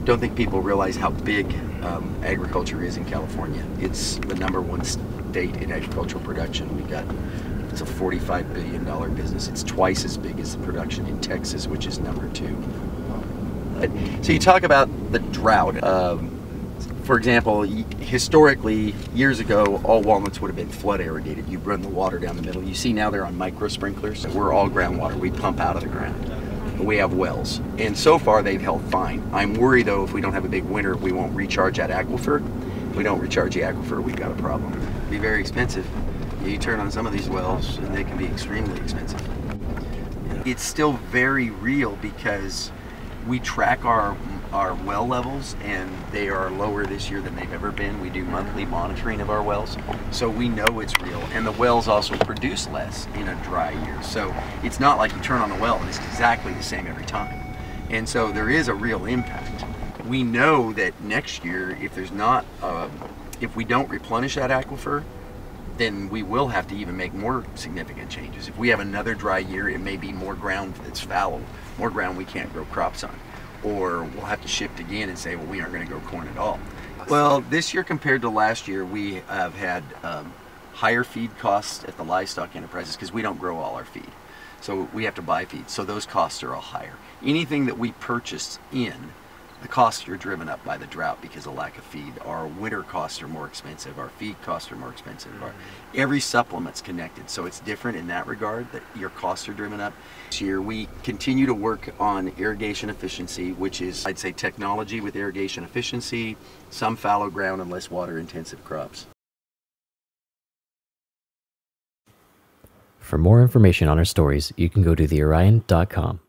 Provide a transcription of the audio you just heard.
don't think people realize how big agriculture is in California. It's the #1 state in agricultural production. It's a $45 billion business. It's twice as big as the production in Texas, which is #2. So you talk about the drought. For example, historically, years ago, all walnuts would have been flood irrigated. You run the water down the middle. You see now they're on micro sprinklers. We're all groundwater. We pump out of the ground. We have wells, and so far they've held fine. I'm worried though, if we don't have a big winter, we won't recharge that aquifer. If we don't recharge the aquifer, we've got a problem. It'll be very expensive. You turn on some of these wells and they can be extremely expensive. It's still very real because we track our well levels, and they are lower this year than they've ever been. We do monthly monitoring of our wells, so we know it's real. And the wells also produce less in a dry year. So it's not like you turn on the well and it's exactly the same every time. And so there is a real impact. We know that next year, if we don't replenish that aquifer, then we will have to even make more significant changes. If we have another dry year, it may be more ground that's fallow, more ground we can't grow crops on. Or we'll have to shift again and say, well, we aren't going to grow corn at all. Well, this year compared to last year, we have had higher feed costs at the livestock enterprises because we don't grow all our feed. So we have to buy feed, so those costs are all higher. Anything that we purchase in, the costs are driven up by the drought because of lack of feed. Our winter costs are more expensive. Our feed costs are more expensive. Every supplement's connected, so it's different in that regard, that your costs are driven up. This year we continue to work on irrigation efficiency, which is, I'd say, technology with irrigation efficiency, some fallow ground and less water intensive crops. For more information on our stories, you can go to theorion.com.